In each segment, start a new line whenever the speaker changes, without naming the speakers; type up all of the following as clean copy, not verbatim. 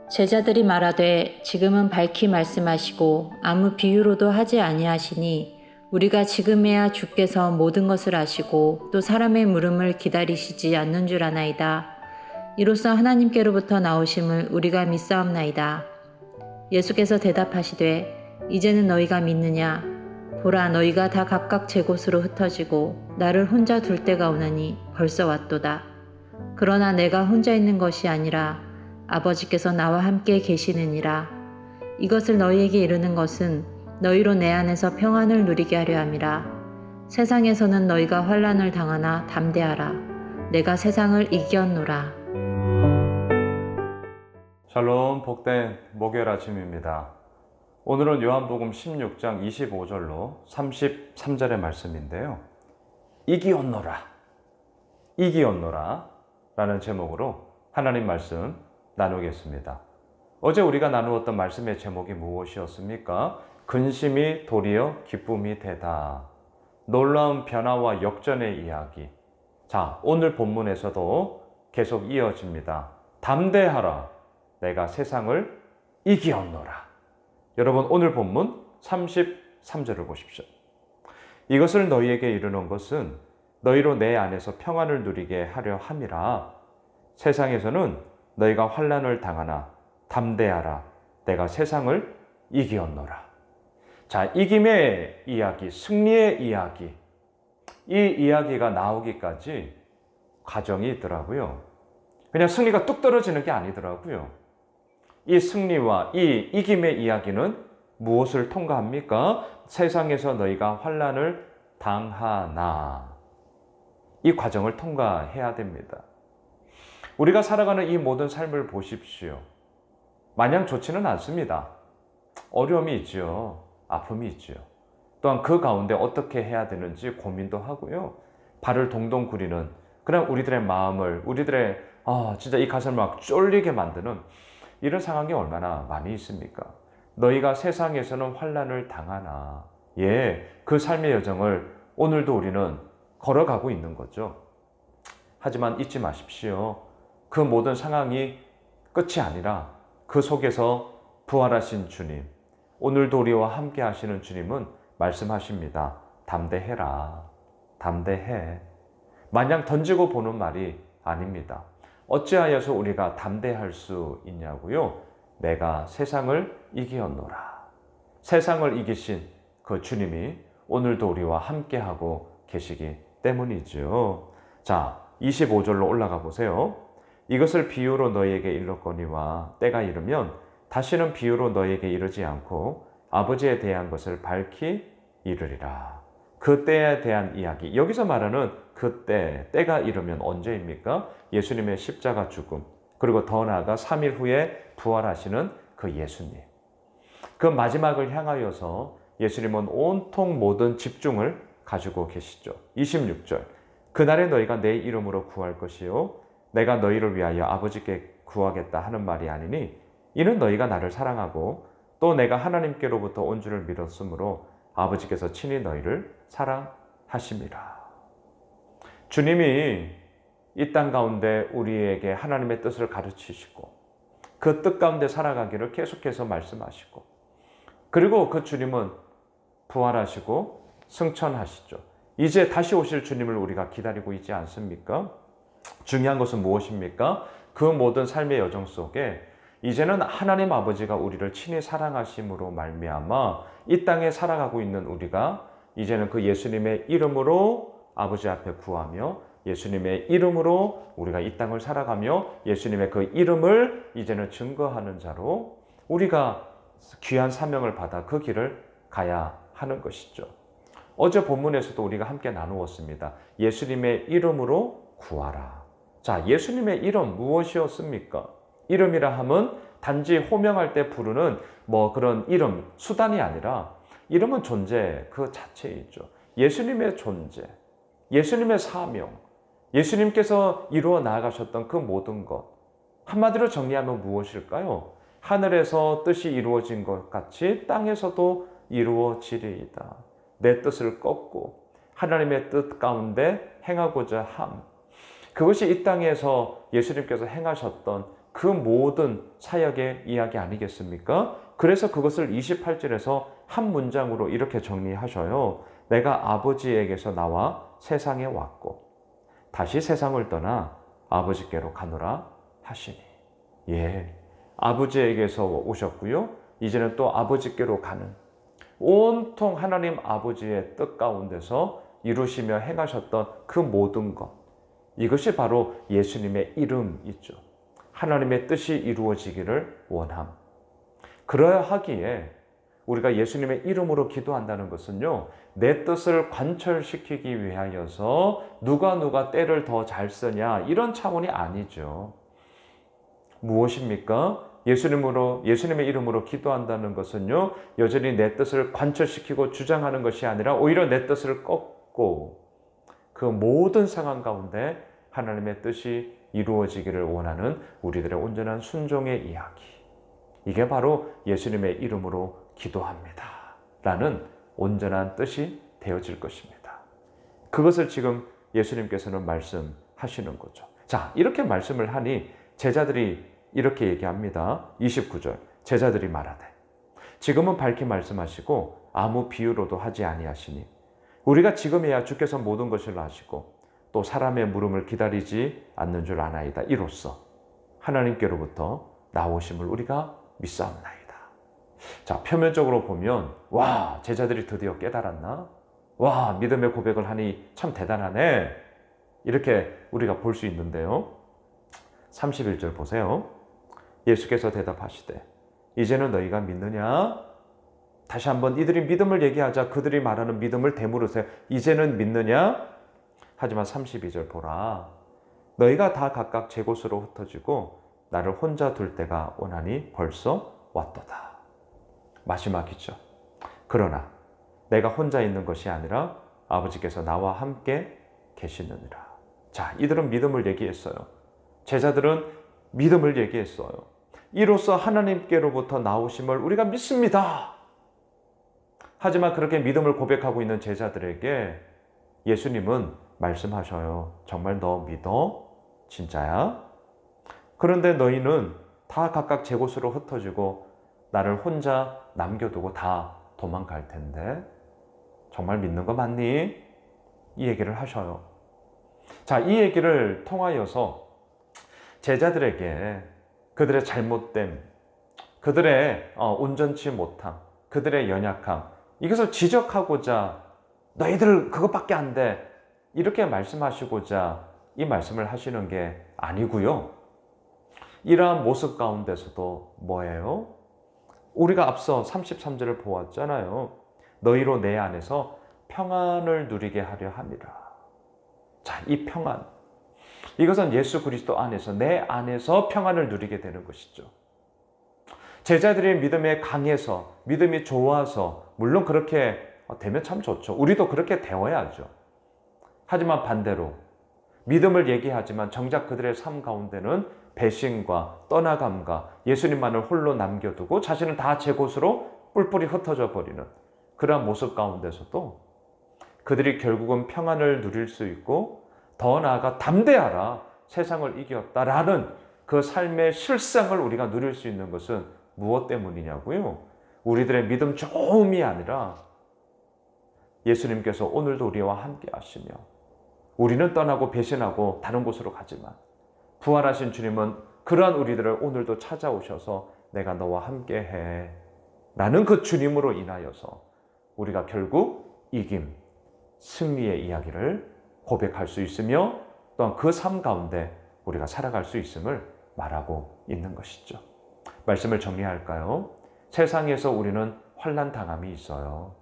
제자들이 말하되 지금은 밝히 말씀하시고 아무 비유로도 하지 아니하시니 우리가 지금에야 주께서 모든 것을 아시고 또 사람의 물음을 기다리시지 않는 줄 아나이다. 이로써 하나님께로부터 나오심을 우리가 믿사옵나이다. 예수께서 대답하시되 이제는 너희가 믿느냐? 보라, 너희가 다 각각 제 곳으로 흩어지고 나를 혼자 둘 때가 오나니 벌써 왔도다. 그러나 내가 혼자 있는 것이 아니라 아버지께서 나와 함께 계시느니라. 이것을 너희에게 이르는 것은 너희로 내 안에서 평안을 누리게 하려 함이라. 세상에서는 너희가 환난을 당하나 담대하라. 내가 세상을 이겼노라.
샬롬, 복된 목요일 아침입니다. 오늘은 요한복음 16장 25절로 33절의 말씀인데요. 이기었노라, 이기었노라 라는 제목으로 하나님 말씀 나누겠습니다. 어제 우리가 나누었던 말씀의 제목이 무엇이었습니까? 근심이 도리어 기쁨이 되다. 놀라운 변화와 역전의 이야기. 자, 오늘 본문에서도 계속 이어집니다. 담대하라, 내가 세상을 이기었노라. 여러분, 오늘 본문 33절을 보십시오. 이것을 너희에게 이르는 것은 너희로 내 안에서 평안을 누리게 하려 함이라. 세상에서는 너희가 환난을 당하나 담대하라, 내가 세상을 이기었노라. 자, 이김의 이야기, 승리의 이야기, 이 이야기가 나오기까지 과정이 있더라고요. 그냥 승리가 뚝 떨어지는 게 아니더라고요. 이 승리와 이 이김의 이야기는 무엇을 통과합니까? 세상에서 너희가 환난을 당하나, 이 과정을 통과해야 됩니다. 우리가 살아가는 이 모든 삶을 보십시오. 마냥 좋지는 않습니다. 어려움이 있죠. 아픔이 있죠. 또한 그 가운데 어떻게 해야 되는지 고민도 하고요. 발을 동동 구리는 그냥 우리들의 마음을, 우리들의 진짜 이 가슴을 막 쫄리게 만드는 이런 상황이 얼마나 많이 있습니까? 너희가 세상에서는 환난을 당하나, 그 삶의 여정을 오늘도 우리는 걸어가고 있는 거죠. 하지만 잊지 마십시오. 그 모든 상황이 끝이 아니라 그 속에서 부활하신 주님, 오늘도 우리와 함께 하시는 주님은 말씀하십니다. 담대해라. 담대해. 마냥 던지고 보는 말이 아닙니다. 어찌하여서 우리가 담대할 수 있냐고요? 내가 세상을 이기었노라. 세상을 이기신 그 주님이 오늘도 우리와 함께하고 계시기 때문이죠. 자, 25절로 올라가 보세요. 이것을 비유로 너희에게 일렀거니와 때가 이르면 다시는 비유로 너희에게 이르지 않고 아버지에 대한 것을 밝히 이르리라. 그 때에 대한 이야기. 여기서 말하는 그때, 때가 이르면 언제입니까? 예수님의 십자가 죽음, 그리고 더 나아가 3일 후에 부활하시는 그 예수님. 그 마지막을 향하여서 예수님은 온통 모든 집중을 가지고 계시죠. 26절. 그날에 너희가 내 이름으로 구할 것이요 내가 너희를 위하여 아버지께 구하겠다 하는 말이 아니니 이는 너희가 나를 사랑하고 또 내가 하나님께로부터 온 줄을 믿었으므로 아버지께서 친히 너희를 사랑하심이라. 주님이 이 땅 가운데 우리에게 하나님의 뜻을 가르치시고 그 뜻 가운데 살아가기를 계속해서 말씀하시고, 그리고 그 주님은 부활하시고 승천하시죠. 이제 다시 오실 주님을 우리가 기다리고 있지 않습니까? 중요한 것은 무엇입니까? 그 모든 삶의 여정 속에 이제는 하나님 아버지가 우리를 친히 사랑하심으로 말미암아 이 땅에 살아가고 있는 우리가 이제는 그 예수님의 이름으로 아버지 앞에 구하며 예수님의 이름으로 우리가 이 땅을 살아가며 예수님의 그 이름을 이제는 증거하는 자로 우리가 귀한 사명을 받아 그 길을 가야 하는 것이죠. 어제 본문에서도 우리가 함께 나누었습니다. 예수님의 이름으로 구하라. 자, 예수님의 이름 무엇이었습니까? 이름이라 함은 단지 호명할 때 부르는 그런 이름, 수단이 아니라 이름은 존재 그 자체이죠. 예수님의 존재, 예수님의 사명, 예수님께서 이루어 나아가셨던 그 모든 것. 한마디로 정리하면 무엇일까요? 하늘에서 뜻이 이루어진 것 같이 땅에서도 이루어지리이다. 내 뜻을 꺾고 하나님의 뜻 가운데 행하고자 함. 그것이 이 땅에서 예수님께서 행하셨던 그 모든 사역의 이야기 아니겠습니까? 그래서 그것을 28절에서 한 문장으로 이렇게 정리하셔요. 내가 아버지에게서 나와 세상에 왔고 다시 세상을 떠나 아버지께로 가노라 하시니. 예, 아버지에게서 오셨고요. 이제는 또 아버지께로 가는 온통 하나님 아버지의 뜻 가운데서 이루시며 행하셨던 그 모든 것, 이것이 바로 예수님의 이름이죠. 하나님의 뜻이 이루어지기를 원함. 그러야 하기에 우리가 예수님의 이름으로 기도한다는 것은요, 내 뜻을 관철시키기 위하여서 누가 때를 더 잘 쓰냐 이런 차원이 아니죠. 무엇입니까? 예수님의 이름으로 기도한다는 것은요, 여전히 내 뜻을 관철시키고 주장하는 것이 아니라 오히려 내 뜻을 꺾고 그 모든 상황 가운데 하나님의 뜻이 이루어지기를 원하는 우리들의 온전한 순종의 이야기. 이게 바로 예수님의 이름으로 기도합니다 라는 온전한 뜻이 되어질 것입니다. 그것을 지금 예수님께서는 말씀하시는 거죠. 자, 이렇게 말씀을 하니 제자들이 이렇게 얘기합니다. 29절, 제자들이 말하되 지금은 밝히 말씀하시고 아무 비유로도 하지 아니하시니 우리가 지금에야 주께서 모든 것을 아시고 또 사람의 물음을 기다리지 않는 줄 아나이다. 이로써 하나님께로부터 나오심을 우리가 믿사옵나이다. 자, 표면적으로 보면 와, 제자들이 드디어 깨달았나? 와, 믿음의 고백을 하니 참 대단하네. 이렇게 우리가 볼 수 있는데요. 31절 보세요. 예수께서 대답하시되 이제는 너희가 믿느냐? 다시 한번 이들이 믿음을 얘기하자 그들이 말하는 믿음을 되물으세요. 이제는 믿느냐? 하지만 32절 보라. 너희가 다 각각 제 곳으로 흩어지고 나를 혼자 둘 때가 오나니 벌써 왔도다. 마지막이죠. 그러나 내가 혼자 있는 것이 아니라 아버지께서 나와 함께 계시느니라. 자, 이들은 믿음을 얘기했어요. 제자들은 믿음을 얘기했어요. 이로써 하나님께로부터 나오심을 우리가 믿습니다. 하지만 그렇게 믿음을 고백하고 있는 제자들에게 예수님은 말씀하셔요. 정말 너 믿어? 진짜야? 그런데 너희는 다 각각 제 곳으로 흩어지고 나를 혼자 남겨두고 다 도망갈 텐데 정말 믿는 거 맞니? 이 얘기를 하셔요. 자, 이 얘기를 통하여서 제자들에게 그들의 잘못됨, 그들의 온전치 못함, 그들의 연약함, 이것을 지적하고자 너희들 그것밖에 안 돼. 이렇게 말씀하시고자 이 말씀을 하시는 게 아니고요. 이러한 모습 가운데서도 뭐예요? 우리가 앞서 33절을 보았잖아요. 너희로 내 안에서 평안을 누리게 하려 함이라. 자, 이 평안. 이것은 예수 그리스도 안에서 내 안에서 평안을 누리게 되는 것이죠. 제자들의 믿음에 강해서 믿음이 좋아서 물론 그렇게 되면 참 좋죠. 우리도 그렇게 되어야죠. 하지만 반대로 믿음을 얘기하지만 정작 그들의 삶 가운데는 배신과 떠나감과 예수님만을 홀로 남겨두고 자신은 다 제 곳으로 뿔뿔이 흩어져 버리는 그러한 모습 가운데서도 그들이 결국은 평안을 누릴 수 있고 더 나아가 담대하라 세상을 이겼다라는 그 삶의 실상을 우리가 누릴 수 있는 것은 무엇 때문이냐고요? 우리들의 믿음 좋음이 아니라 예수님께서 오늘도 우리와 함께 하시며 우리는 떠나고 배신하고 다른 곳으로 가지만 부활하신 주님은 그러한 우리들을 오늘도 찾아오셔서 내가 너와 함께 해 라는 그 주님으로 인하여서 우리가 결국 이김, 승리의 이야기를 고백할 수 있으며 또한 그 삶 가운데 우리가 살아갈 수 있음을 말하고 있는 것이죠. 말씀을 정리할까요? 세상에서 우리는 환난 당함이 있어요.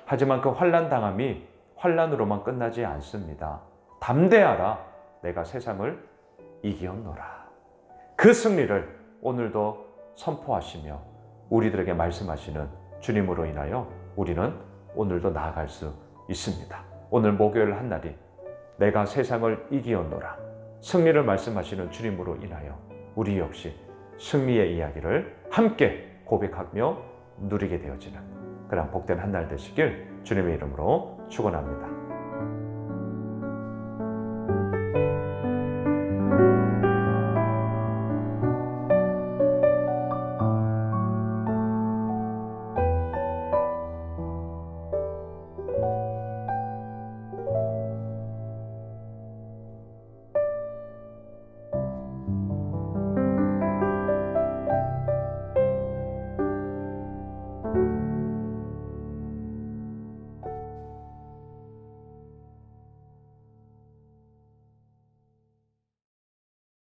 하지만 그 환난 당함이 환난으로만 끝나지 않습니다. 담대하라 내가 세상을 이기었노라. 그 승리를 오늘도 선포하시며 우리들에게 말씀하시는 주님으로 인하여 우리는 오늘도 나아갈 수 있습니다. 오늘 목요일 한 날이 내가 세상을 이기었노라 승리를 말씀하시는 주님으로 인하여 우리 역시 승리의 이야기를 함께 고백하며 누리게 되어지는 그런 복된 한 날 되시길 주님의 이름으로 축원합니다.